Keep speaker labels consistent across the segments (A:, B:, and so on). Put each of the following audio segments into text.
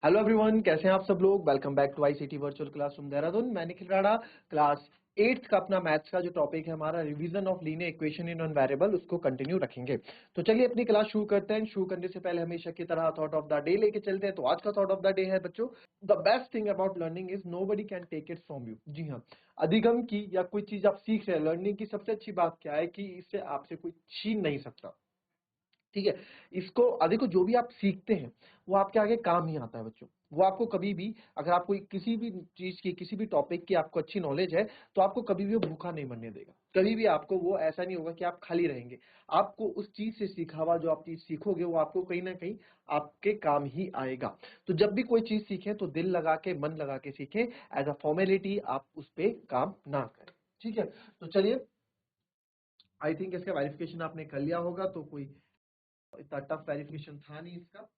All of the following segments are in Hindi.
A: हेलो एवरीवन, कैसे हैं आप सब लोग। Welcome back to ICT virtual classroom Dehradun. मैं निखिल राणा। क्लास 8th का अपना मैथ्स का जो टॉपिक है हमारा revision of linear equation in non variable, उसको कंटिन्यू रखेंगे। तो चलिए अपनी क्लास शुरू करते हैं। शुरू करने से पहले हमेशा की तरह थॉट ऑफ द डे लेके चलते हैं। तो आज का थॉट ऑफ द डे है बच्चों, the best thing about learning is nobody can take it from you. जी हाँ, अधिगम की या कोई चीज आप सीख रहे हैं, लर्निंग की सबसे अच्छी बात क्या है कि इससे आपसे कोई छीन नहीं सकता। ठीक है, इसको देखो, जो भी आप सीखते हैं वो आपके आगे काम ही आता है बच्चों। वो आपको कभी भी, अगर आपको किसी भी चीज की, किसी भी टॉपिक की आपको अच्छी नॉलेज है, तो आपको कभी भी वो भूखा नहीं मरने देगा। कभी भी आपको वो ऐसा नहीं होगा कि आप खाली रहेंगे। आपको उस चीज से सीखा हुआ जो आप चीज सीखोगे वो आपको कहीं ना कहीं आपके काम ही आएगा। तो जब भी कोई चीज सीखें तो दिल लगा के, मन लगा के सीखें। एज अ फॉर्मेलिटी आप उस पर काम ना करें। ठीक है, तो चलिए, आई थिंक इसका वेरिफिकेशन आपने कर लिया होगा, तो कोई इतना टफ वेरिफिकेशन था नहीं इसका।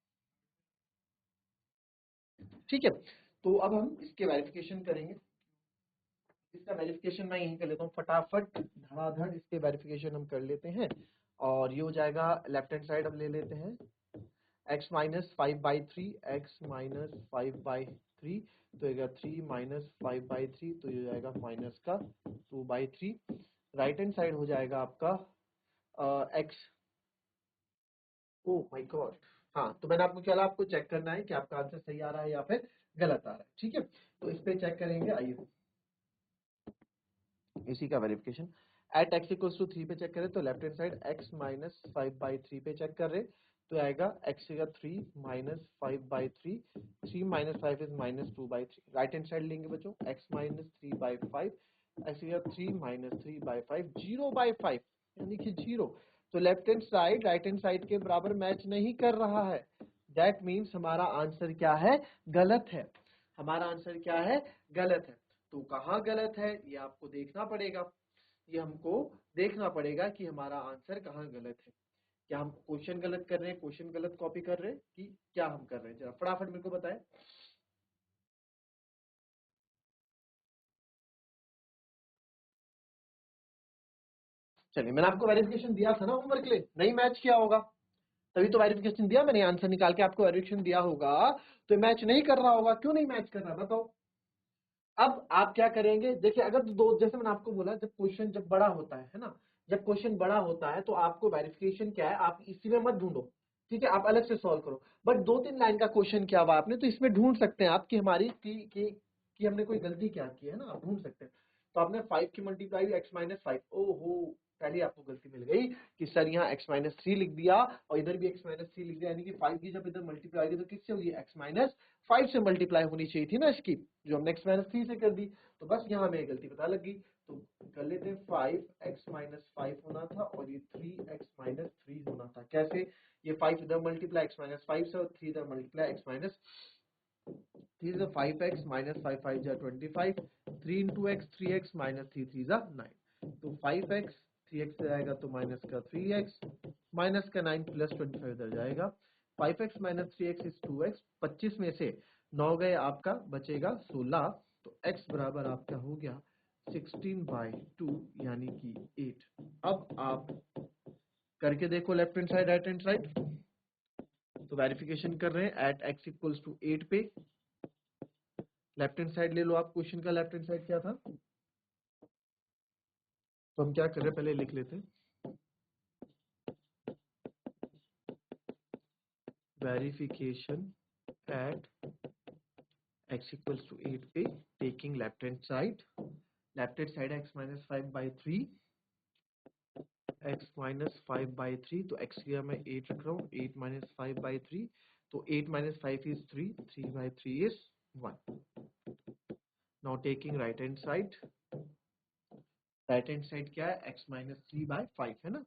A: ठीक है, तो अब हम इसके वेरिफिकेशन करेंगे। इसका वेरिफिकेशन मैं यहीं कर लेता हूँ, फटाफट धड़ाधड़ इसके वेरिफिकेशन हम कर लेते हैं। और ये हो जाएगा, लेफ्ट हैंड साइड हम ले लेते हैं x माइनस 5/3, x माइनस 5/3, तो ये 3 माइनस 5/3, तो ये हो जाएगा माइनस का 2/3। राइट हैंड साइड हो जाएगा आपका x, ओ माय गॉड। हाँ, तो मैंने आपको क्या, आपको चेक करना है कि आपका आंसर सही आ रहा है या फिर गलत आ रहा है। ठीक है, तो इस पे चेक करेंगे। आइए इसी का verification at x equals to 3 पे चेक करें, तो left hand side x minus 5/3 पे चेक कर रहे, तो आएगा x का 3 minus 5/3, 3 minus 5 is minus 2/3। Right hand side लेंगे बच्चों, x माइनस 3/5, x का 3 माइनस 3/5, 0/5 यानी कि 0। तो left hand side right hand side के बराबर मैच नहीं कर रहा है। दैट मीन्स हमारा आंसर क्या है, गलत है। हमारा आंसर क्या है, गलत है। तो कहाँ गलत है ये आपको देखना पड़ेगा। ये हमको देखना पड़ेगा कि हमारा आंसर कहाँ गलत है। क्या हम क्वेश्चन गलत कर रहे हैं, क्वेश्चन गलत कॉपी कर रहे हैं, कि क्या हम कर रहे हैं, जरा फटाफट मेरे को बताएं। चलिए, मैंने आपको वेरिफिकेशन दिया था ना होमवर्क के लिए, नहीं मैच किया होगा, तभी तो वेरिफिकेशन दिया मैंने, आंसर निकाल के आपको वेरिफिकेशन दिया होगा। तो मैच नहीं कर रहा होगा, क्यों नहीं मैच कर रहा बताओ। अब आप क्या करेंगे, देखिए, अगर दो, जैसे मैंने आपको बोला, जब क्वेश्चन जब बड़ा होता है ना, जब क्वेश्चन बड़ा होता है तो आपको वेरिफिकेशन क्या है, आप इसी में मत ढूंढो। ठीक है, आप अलग से सॉल्व करो। बट 2-3 लाइन का क्वेश्चन क्या हुआ आपने, तो इसमें ढूंढ सकते हैं आप कि हमारी कि हमने कोई गलती क्या की है ना, आप ढूंढ सकते हैं। तो आपने 5 की मल्टीप्लाई x-5, ओहो, पहले आपको गलती मिल गई कि सर यहाँ x-3 लिख दिया और इधर भी x-3 लिख दिया, यानी कि 5 की जब इधर मल्टीप्लाई होगी तो किससे होगी, x-5 से मल्टीप्लाई होनी चाहिए थी ना इसकी, जो हमने x-3 से कर दी। तो बस यहाँ हमें गलती पता लग गई। तो कर लेते हैं, 5x-5 होना था और ये 3x-3 होना था। कैसे, ये 5 इधर मल्टीप्लाई x-5 से और 3 इधर मल्टीप्लाई x-3 से, 5x माइनस 5 जा 25, 3 इंटू एक्स 3x माइनस 3 जा 9, तो 5x 3x से आएगा तो माइनस का 3x, माइनस का 9 प्लस 25 इधर जाएगा। 5x minus 3x is 2x, 25 में से 9 गए, आपका बचेगा 16। तो x बराबर आपका हो गया 16/2 यानी कि 8। अब आप करके देखो, left hand side right hand side. तो वेरिफिकेशन कर रहे हैं एट x इक्वल्स टू 8 पे। लेफ्ट हैंड साइड ले लो आप, क्वेश्चन का लेफ्ट हैंड साइड क्या था। तो हम क्या कर रहे हैं, पहले लिख लेते हैं, verification at x equals to 8 पे, टेकिंग लेफ्ट हैंड साइड है x-5/3, x-5/3, तो x की मैं 8 रख रहा हूँ, 8 माइनस 5/3, तो 8 minus 5 is 3, 3/3 is 1। Now taking right hand side क्या है, x-3/5 है ना,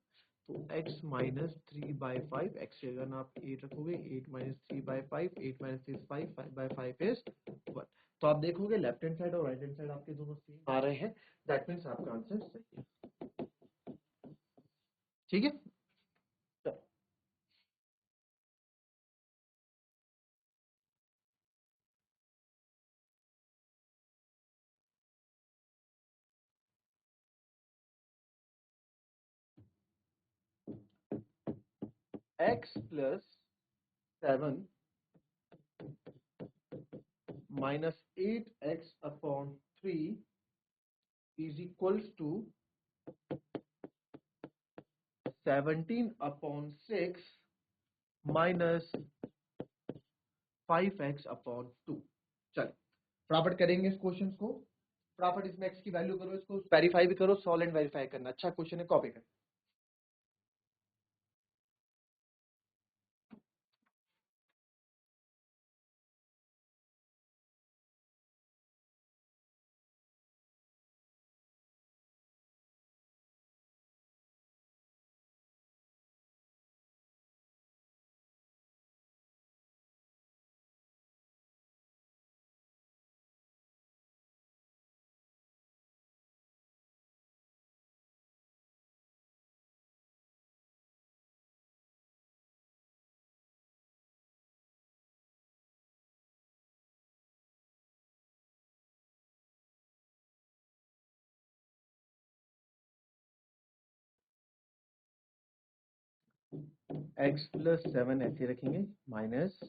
A: तो x-3/5, x की अगर आप 8 रखोगे, 8-3/5, 8-3 5/5 इज 1। तो आप देखोगे लेफ्ट हैंड साइड और राइट हैंड साइड आपके दोनों सेम आ रहे हैं। दैट मीन्स आपका आंसर सही है। ठीक है, x plus 7 minus 8x/3 is equals to 17/6 minus 5x/2। चलिए फटाफट करेंगे इस क्वेश्चन को, फटाफट इसमें x की वैल्यू करो, इसको वेरीफाई भी करो, सॉल्व एंड वेरीफाई करना। अच्छा क्वेश्चन है, कॉपी करें। x प्लस 7 ऐसे रखेंगे माइनस,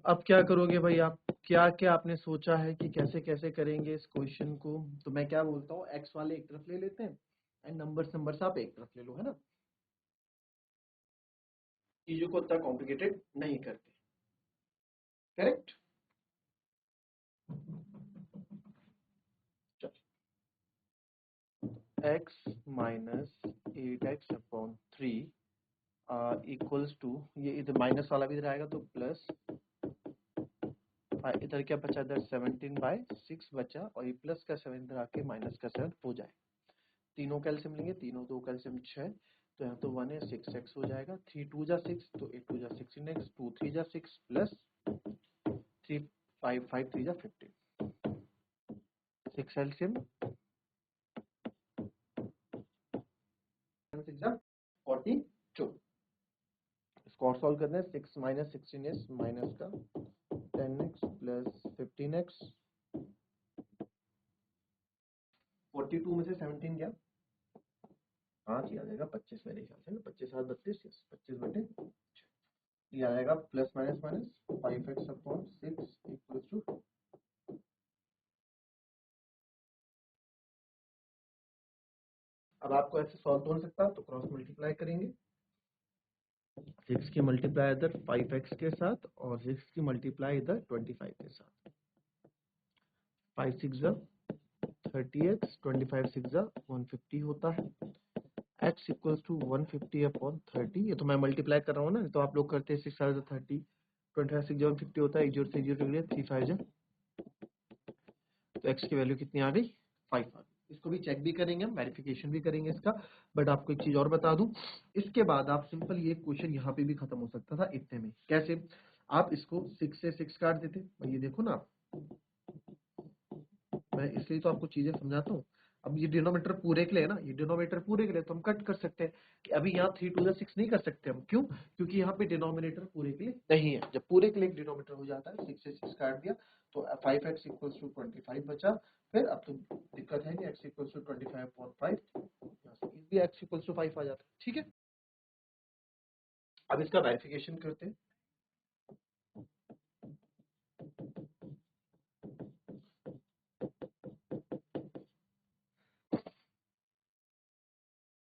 A: अब क्या करोगे भाई आप, क्या क्या आपने सोचा है कि कैसे कैसे करेंगे इस क्वेश्चन को? तो मैं क्या बोलता हूँ, x वाले एक तरफ ले लेते हैं एंड नंबर्स आप एक तरफ ले लो, है ना। चीजों को उतना कॉम्प्लिकेटेड नहीं करते, correct. x minus 8x/3 equals to, ये इधर माइनस वाला भी इधर आएगा तो प्लस, इधर क्या बचा, इधर 17/6 बचा, और ये प्लस का 7 इधर आके माइनस का 7 हो जाए। तीनों कैल्सियम लेंगे, तीनों 2 कैल्सियम 6, तो यहाँ तो 1 है, 6x हो जाएगा। 3 2 जा 6, तो 8 2 जा 16x, 2 3 जा 6 प्लस 3 5 5 3 जा 15, 6 कैल्सियम 6 जा 42। इसको और सॉल्व करना है, 6 माइनस 16x माइनस का 10x प्लस 15x, 42 में से 17 गया 5 ही आ जाएगा, 25 मेरे ख्याल से ना, 25 7 32, 25/6 ये आ जाएगा, plus minus minus 5x/6 equals to, अब आपको ऐसे सॉल्व तो हो सकता, तो क्रॉस मल्टीप्लाई करेंगे, 6 की मल्टीप्लाई इधर 5x के साथ और 6 की मल्टीप्लाई इधर 25 के साथ, 5 6 जा 30x, 25 6 जा 150 होता है, x इक्वल्स टू 150/30। ये तो मैं मल्टीप्लाई कर रहा हूँ ना, तो आप लोग करते हैं 6 जा 30, 25 6 जा 150 होता है, 1 0 से 0 गया, 3 5 जा, तो x की वैल्यू कितनी आ गई, 5 आ गई। इसको भी चेक भी करेंगे, हम वेरिफिकेशन भी करेंगे इसका। बट आपको एक चीज और बता दूं, इसके बाद आप सिंपल ये क्वेश्चन यहाँ पे भी खत्म हो सकता था इतने में। कैसे? आप इसको 6 से 6 काट देते, ये देखो ना, मैं इसलिए तो आपको चीजें समझाता हूँ। अब ये डिनोमीटर पूरे के लिए है ना, ये डिनोमीटर पूरे के लिए तो हम कट कर सकते हैं कि अभी यहाँ 3 2 6 नहीं कर सकते हम, क्यों? क्योंकि यहाँ पे डिनोमिनेटर पूरे के लिए नहीं है। जब पूरे के लिए एक डिनोमीटर हो जाता है, 6 से 6 काट दिया तो 5x इक्वल्स टू 25 बचा। फिर अब तो दिक्कत है कि x equals to 25/5, easy x equals to 5 आ जाता है, ठीक है। अब इसका वेरिफिकेशन करते हैं।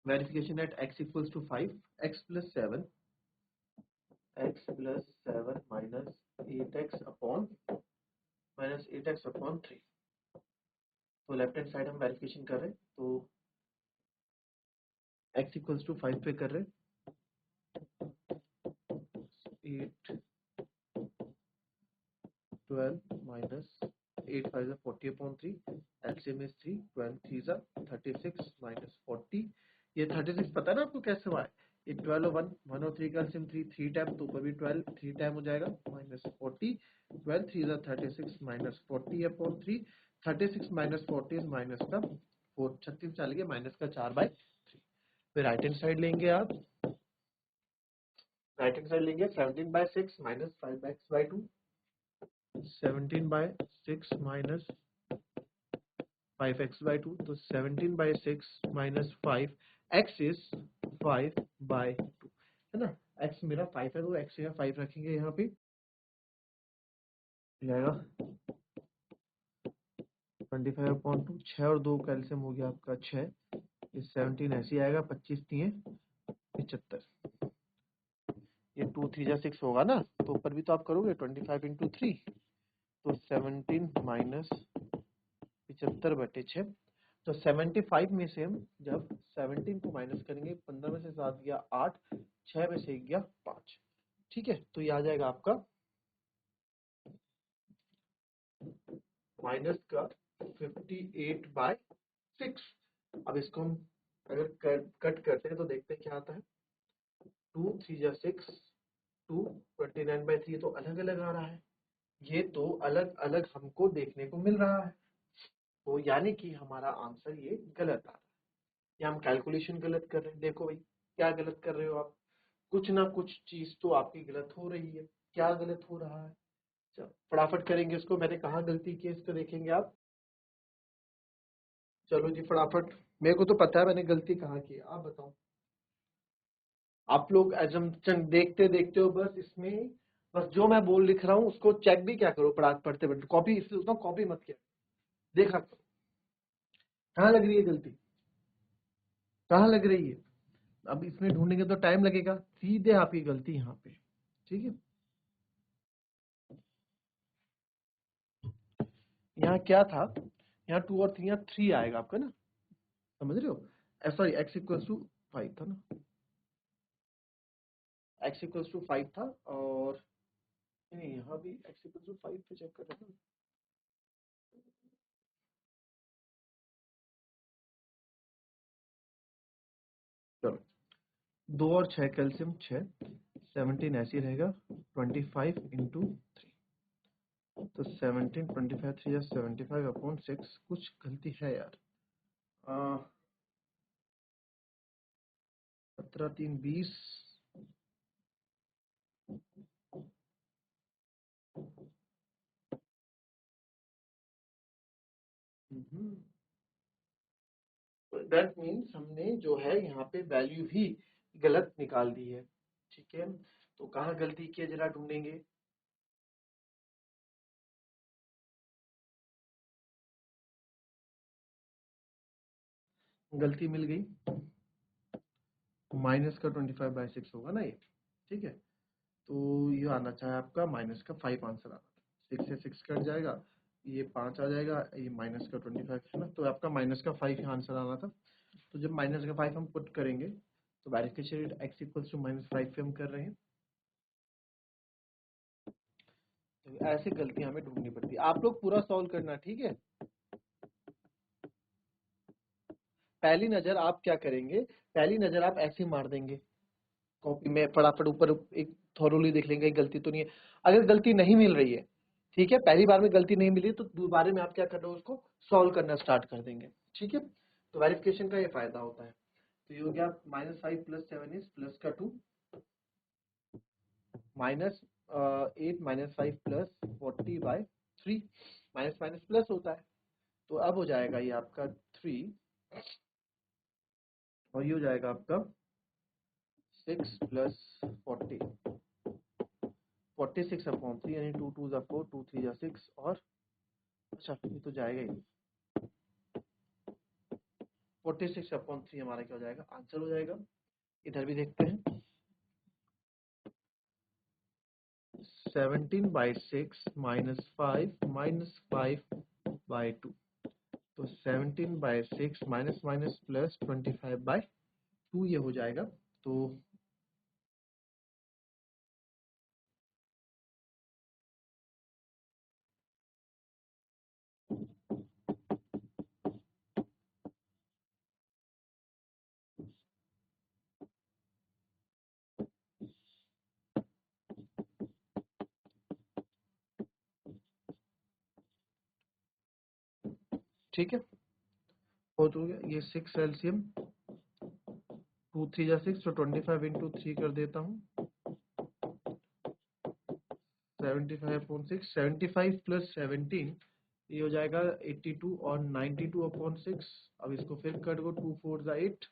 A: Verification at x equals to 5, x plus 7 minus 8x/3, तो लेफ्ट हैंड साइड हम वेरिफिकेशन कर रहे हैं, तो x इक्वल्स टू 5 पे कर रहे हैं, 8 12 माइनस 8 5 40/3, एलसीएम इज 3, 12 3 36 माइनस 40, ये 36 पता है ना आपको कैसे हुआ है, ये 12 और 1 और 3 का एलसीएम 3 टाइम, तो ऊपर भी 12 3 टाइम हो जाएगा, minus 40, 12 3 36 minus 40/3, 36 minus 40 is minus का 4, 36 चल गया, माइनस का 4/3। फिर राइट हैंड साइड लेंगे आप, राइट हैंड साइड लेंगे 17/6 माइनस 5x/2, 17/6 माइनस 5x/2, तो 17/6 माइनस 5, x इज 5/2, है ना। एक्स मेरा 5 है तो एक्स या 5 रखेंगे यहाँ पे, जाएगा 25/2, 6 और 2 कैल्सियम हो गया आपका 6, ये 17 ऐसे ही आएगा, 25 दिए 75, ये 2 3 जा 6 होगा ना, तो ऊपर भी तो आप करोगे 25/3, तो 17 माइनस 75/6, तो 75 में से हम जब 17 को माइनस करेंगे, 15 में से 7 गया 8, 6 में से 1 गया 5, ठीक है, तो ये आ जाएगा आपका माइनस का 58/6। अब इसको हम अगर कट करते हैं तो देखते हैं क्या आता है, 2 3 जा 6, 2 29/3, तो अलग अलग आ रहा है, ये तो अलग अलग हमको देखने को मिल रहा है, तो यानी कि हमारा आंसर ये गलत आ रहा है, या हम कैलकुलेशन गलत कर रहे हैं। देखो भाई, क्या गलत कर रहे हो आप, कुछ ना कुछ चीज तो आपकी गलत हो रही है, क्या गलत हो रहा है, चलो फटाफट करेंगे इसको, मैंने कहाँ गलती की इसको देखेंगे आप, चलो जी फटाफट, मेरे को तो पता है मैंने गलती कहाँ की है, आप बताओ। आप लोग एजम्पशन देखते देखते हो बस इसमें, बस जो मैं बोल लिख रहा हूँ उसको चेक भी क्या करो, पढ़ते पढ़ते कॉपी, इसलिए उसको कॉपी मत किया, देखा करो कहाँ लग रही है गलती, कहाँ लग रही है, अब इसमें ढूंढेंगे तो टाइम लगेगा, सीधे आपकी गलती यहाँ पे, ठीक है। यहाँ क्या था, यहाँ 2 और 3, यहाँ 3 आएगा आपका ना, समझ रहे हो, सॉरी x इक्वल्स टू 5 था ना, x इक्वल्स टू 5 था, और नहीं यहाँ भी x इक्वल्स टू 5 पे चेक कर रहे हैं, चलो 2 और 6 कैल्शियम 6, 17 ऐसे ही रहेगा, 25/3, तो 17 25 3 या 75/6, कुछ गलती है यार, 17 3 20, दैट मीन्स हमने जो है यहाँ पे वैल्यू ही गलत निकाल दी है, ठीक है, तो कहाँ गलती की है जरा ढूंढेंगे, गलती मिल गई, माइनस का 25/6 होगा ना ये, ठीक है, तो ये आना चाहिए आपका माइनस का 5 आंसर आना था, 6 से 6 कट जाएगा, ये 5 आ जाएगा, ये माइनस का 25 है ना, तो आपका माइनस का 5 आंसर आना था, तो जब माइनस का 5 हम पुट करेंगे तो verification at x equals to -5 पे हम कर रहे हैं, तो ऐसी गलतियां हमें ढूंढनी पड़ती है, आप लोग पूरा सॉल्व करना, ठीक है। पहली नजर आप क्या करेंगे, पहली नजर आप ऐसे मार देंगे कॉपी में, फटाफट ऊपर एक थॉरोली देख लेंगे गलती तो नहीं है, अगर गलती नहीं मिल रही है, ठीक है, पहली बार में गलती नहीं मिली तो दोबारा में आप क्या कर रहे हो, उसको सॉल्व करना स्टार्ट कर देंगे, ठीक है, तो वेरिफिकेशन का ये फायदा होता है, तो ये हो गया -5 + 7 इज प्लस का 2, -8 -5 + 40/3, माइनस माइनस प्लस होता है, तो अब हो जाएगा ये आपका 3, और ये हो जाएगा आपका 6 + 40, 46/3, यानी 2 2 जा 4, 2 3 जा 6, और अच्छा ये तो जाएगा ही, 46/3 हमारा क्या हो जाएगा, आंसर हो जाएगा। इधर भी देखते हैं, 17/6 -5 -5/2, तो 17/6 माइनस माइनस प्लस 25/2 ये हो जाएगा, तो ठीक है, हो तो गया, ये 6 एलसीएम 2 3 जा 6, तो 25/3 कर देता हूँ, 75/6, 75 + 17 ये हो जाएगा 82, और 92/6, अब इसको फिर कर दो, 2 4 जा 8,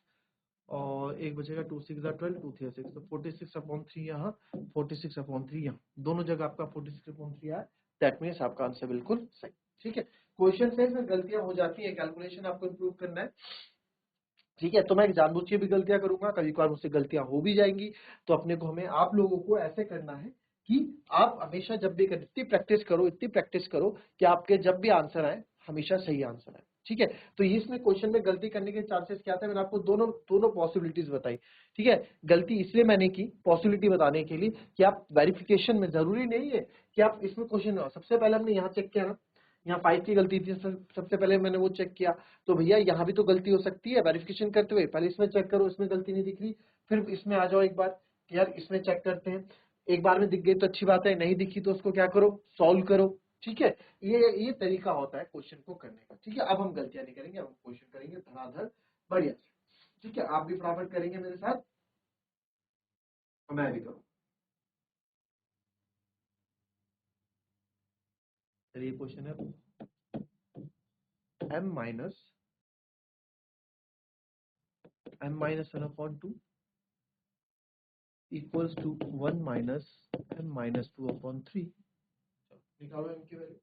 A: और एक बचेगा 2 6 12 2 3 6, तो 46/3 यहाँ, 46/3 यहाँ, दोनों जगह आपका 46/3 आया। दैट मीन्स आपका आंसर बिल्कुल सही। ठीक है, क्वेश्चन से इसमें गलतियां हो जाती है, कैलकुलेशन आपको इम्प्रूव करना है। ठीक है, तो मैं जानबूझ के भी गलतियां करूंगा, कभी कभार मुझसे गलतियां हो भी जाएंगी, तो अपने को हमें आप लोगों को ऐसे करना है कि आप हमेशा जब भी इतनी प्रैक्टिस करो कि आपके जब भी आंसर आए हमेशा सही आंसर आए। ठीक है, तो इसमें क्वेश्चन में गलती करने के चांसेस क्या था, मैंने आपको दोनों दोनों पॉसिबिलिटीज बताई। ठीक है, गलती इसलिए मैंने की पॉसिबिलिटी बताने के लिए कि आप वेरिफिकेशन में जरूरी नहीं है कि आप इसमें क्वेश्चन, सबसे पहले हमने यहाँ चेक किया ना, यहाँ 5 की गलती थी, सबसे पहले मैंने वो चेक किया, तो भैया यहाँ भी तो गलती हो सकती है वेरिफिकेशन करते हुए, पहले इसमें चेक करो, इसमें गलती नहीं दिख रही, फिर इसमें आ जाओ एक बार कि यार इसमें चेक करते हैं, एक बार में दिख गई तो अच्छी बात है, नहीं दिखी तो उसको क्या करो, सॉल्व करो। ठीक है, ये तरीका होता है क्वेश्चन को करने का। ठीक है, अब हम गलतियां नहीं करेंगे, अब हम क्वेश्चन करेंगे धड़ाधड़ बढ़िया। ठीक है, आप भी फटाफट करेंगे मेरे साथ और मैं भी करूँ। चलिए क्वेश्चन है m-1/2 equals to 1-m-2/3। निकालो m की वैल्यू।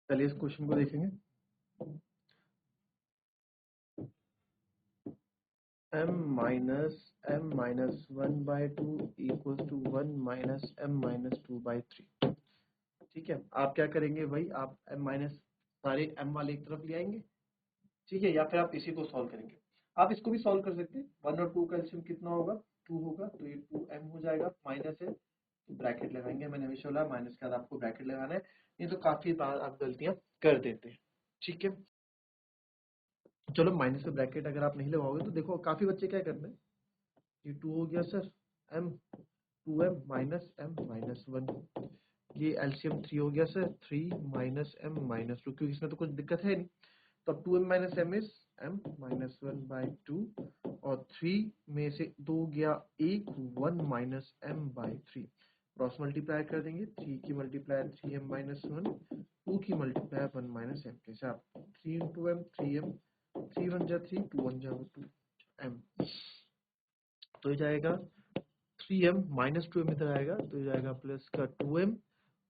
A: चलिए इस क्वेश्चन को देखेंगे। m-1/2 equals to 1-m-2/3। ठीक है, आप क्या करेंगे भाई, आप m माइनस सारे m वाले एक तरफ ले आएंगे। ठीक है, या फिर आप इसी को सॉल्व करेंगे, आप इसको भी सॉल्व कर सकते हैं। 1 और 2 का एलसीएम कितना होगा, 2 होगा, तो ये 2m हो जाएगा, माइनस है तो ब्रैकेट लगाएंगे, मैंने हमेशा बोला माइनस के बाद आपको ब्रैकेट लगाना है, नहीं तो काफी बार आप गलतियां कर देते हैं। ठीक है, चलो माइनस से ब्रैकेट अगर आप नहीं लगाओगे तो देखो काफी बच्चे क्या करते हैं, ये 2 हो गया sir, m 2m minus m minus 1, ये एलसीएम 3 हो गया सर, 3 माइनस m माइनस 2, क्योंकि इसमें तो कुछ दिक्कत है नहीं, तो 2m minus m is m minus 1/2, और 3 में से 2 गया 1, 1 माइनस m/3, क्रॉस मल्टीप्लाई कर देंगे, 3 की मल्टीप्लाई 3m माइनस 1, 2 की मल्टीप्लाई 1 माइनस m के साथ, 3 इंटू m 3m, 3 1 जा 3, 2 1 जा 2m, तो ये जाएगा 3m माइनस 2m इधर आएगा, तो ये जाएगा प्लस का 2m,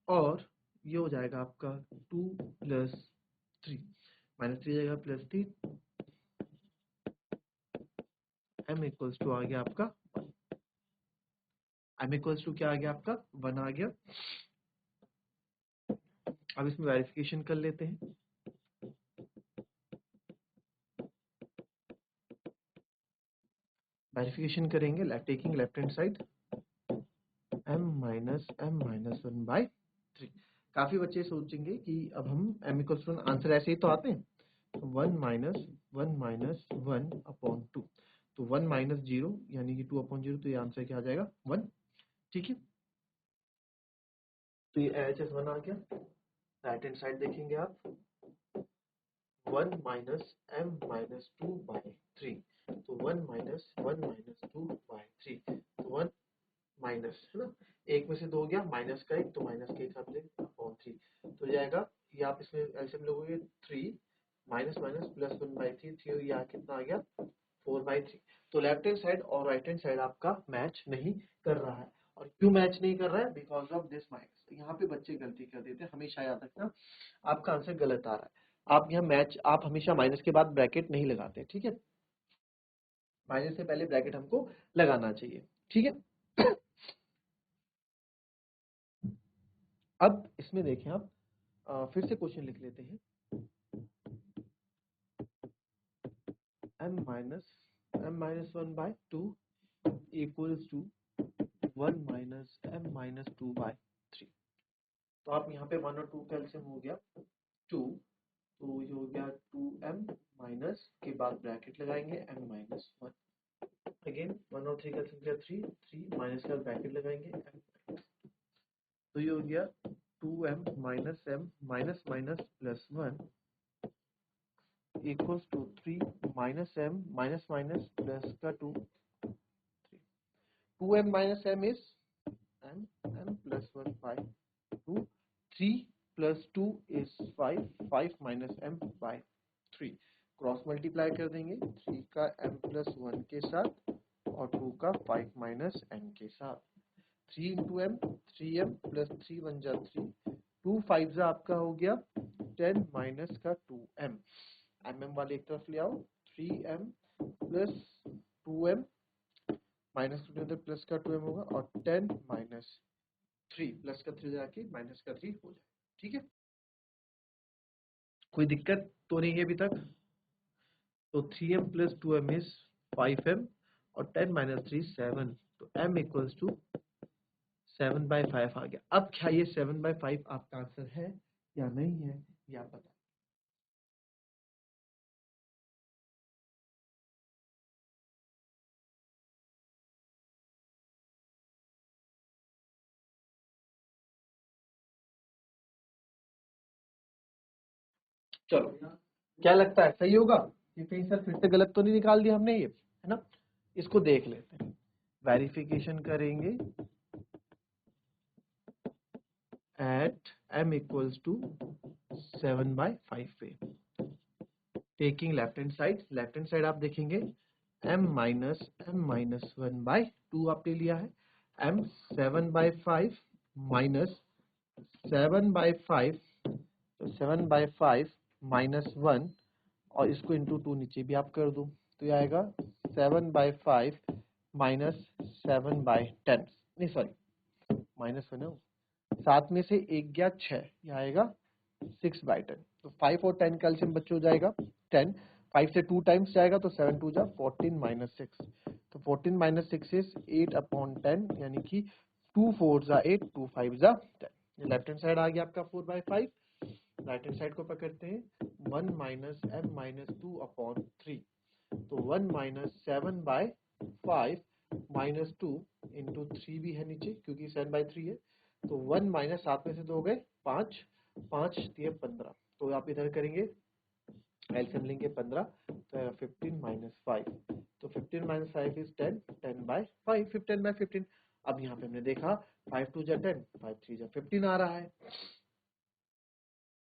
A: और ये हो जाएगा आपका 2 प्लस 3, माइनस 3 जाएगा प्लस 3, m इक्वल्स टू आ गया आपका, m इक्वल्स टू क्या आ गया आपका 1 आ गया। अब इसमें वेरिफिकेशन कर लेते हैं। वेरिफिकेशन करेंगे taking left hand side, m-1/3। काफी बच्चे सोचेंगे कि अब हम m इक्वल्स टू आंसर ऐसे ही तो आते हैं, 1 माइनस 1/2, तो 1 माइनस 0 यानी कि 2/0, तो ये आंसर क्या आ जाएगा 1। ठीक है, तो ये एच एस 1 आ गया। राइट हैंड साइड देखेंगे आप, 1 माइनस m माइनस 2/3, तो 1 माइनस 2/3, तो 1 माइनस है ना, एक में से 2 गया, माइनस का 1, तो माइनस के हिसाब से अपॉन 3, तो जाएगा ये, आप इसमें एलसीएम लोगोगे 3 माइनस माइनस प्लस 1/3, 3 यहाँ कितना आ गया 4/3, तो लेफ्ट हैंड साइड और राइट हैंड साइड आपका मैच नहीं कर रहा है। और क्यों मैच नहीं कर रहा है, बिकॉज ऑफ दिस माइनस। यहाँ पे बच्चे गलती कर देते हैं, हमेशा याद रखना आपका आंसर गलत आ रहा है, आप यहाँ मैच, आप हमेशा माइनस के बाद ब्रैकेट नहीं लगाते, ठीक है, माइनस से पहले ब्रैकेट हमको लगाना चाहिए, ठीक है। अब इसमें देखें आप, फिर से क्वेश्चन लिख लेते हैं, m-1/2 equals to 1 minus m-2/3। तो आप यहाँ पे 1 और 2 कैल्सियम हो गया 2, तो ये हो गया 2m माइनस के बाद ब्रैकेट लगाएंगे m-1, अगेन 1 और 3 कैल्सियम किया 3 माइनस का ब्रैकेट लगाएंगे m, तो ये हो गया 2m minus m minus minus plus 1 equals to 3 minus m minus minus plus का 2, 2m minus m is m plus 1 by 2, 3 plus 2 is 5 minus m by 3, cross multiply कर देंगे 3 का m plus 1 के साथ और 2 का 5 minus m के साथ, 3 into m 3m plus 3 बन जा 3, 2 5 जा आपका हो गया 10 minus का 2m, mm वाले एक तरफ ले आओ, 3m plus 2m minus plus का 2m होगा और 10 माइनस 3 प्लस का 3 जाके माइनस का 3 हो जाए, ठीक है। कोई दिक्कत तो नहीं है अभी तक? तो 3m plus 2m is 5m और 10 माइनस 3 7, तो m इक्वल्स टू 7/5 आ गया। अब क्या ये 7/5 आपका आंसर है या नहीं है, ये आप बताएं। चलो, क्या लगता है सही होगा कि कहीं सर फिर से गलत तो नहीं निकाल दिया हमने, ये है ना। इसको देख लेते हैं, वेरिफिकेशन करेंगे एट m इक्वल्स टू 7/5 पे, टेकिंग लेफ्ट हैंड साइड आप देखेंगे m माइनस 1/2 आपने लिया है, m 7/5 माइनस 7/5, तो 7/5 माइनस 1 और इसको इंटू 2 नीचे भी आप कर दो, तो ये आएगा 7/5 माइनस 7/10, नहीं सॉरी माइनस 1 है, 7 में से 1 गया 6, ये आएगा 6/10, तो 5 और 10 कैल्शियम बच्चे हो जाएगा 10, 5 से 2 टाइम्स जाएगा तो 7 2 जा 14 माइनस 6, तो 14 माइनस 6 इज 8/10, यानी कि 2 4 जा 8, 2 5 जा 10, ये लेफ्ट हैंड साइड आ गया आपका 4/5, राइट हैंड साइड को पकड़ते हैं 1 माइनस m माइनस 2/3, तो 1 माइनस 7/5 माइनस 2 इंटू 3 भी है नीचे क्योंकि 7/3 है, तो 1 माइनस 7 में से 2 हो गए 5, 5 3 15, तो आप इधर करेंगे एलसीएम लेंगे 15, तो 15 माइनस 5, तो 15 माइनस 5 इज 10, 10/5, 15/15। अब यहाँ पे हमने देखा 5 2 जा 10, 5 3 जा 15 आ रहा है,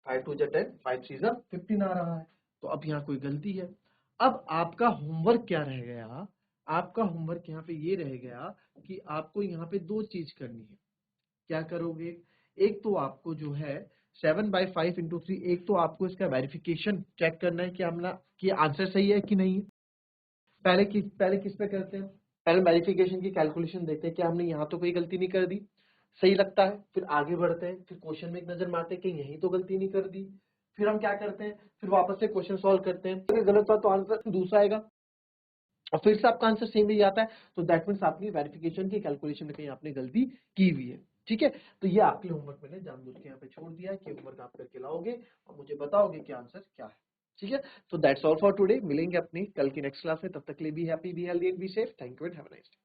A: 5 2 जा 10, 5 3 जा 15 आ रहा है, तो अब यहाँ कोई गलती है। अब आपका होमवर्क क्या रह गया, आपका होमवर्क यहाँ पे ये रह गया कि आपको यहाँ पे 2 चीज करनी है। क्या करोगे, एक तो आपको जो है 7/5 इंटू 3, एक तो आपको इसका वेरिफिकेशन चेक करना है कि हमने कि आंसर सही है कि नहीं है। पहले किस पे करते हैं, पहले वेरिफिकेशन की कैलकुलेशन देखते हैं, क्या हमने यहाँ तो कोई गलती नहीं कर दी, सही लगता है, फिर आगे बढ़ते हैं, फिर क्वेश्चन में एक नजर मारते हैं कि यहीं तो गलती नहीं कर दी, फिर हम क्या करते हैं, फिर वापस से क्वेश्चन सॉल्व करते हैं, अगर गलत हुआ तो आंसर दूसरा आएगा और फिर से आपका आंसर सेम ही आता है, तो दैट मीन्स आपने वेरिफिकेशन की कैलकुलेशन में कहीं आपने गलती की हुई है, ठीक है। तो ये आपके होमवर्क मैंने जानबूझ के यहाँ पे छोड़ दिया है कि होमवर्क आप करके लाओगे और मुझे बताओगे कि आंसर क्या है, ठीक है। तो दैट्स ऑल फॉर टुडे, मिलेंगे अपनी कल की नेक्स्ट क्लास में, तब तक के लिए be happy, be healthy and be safe, thank you and have a nice day.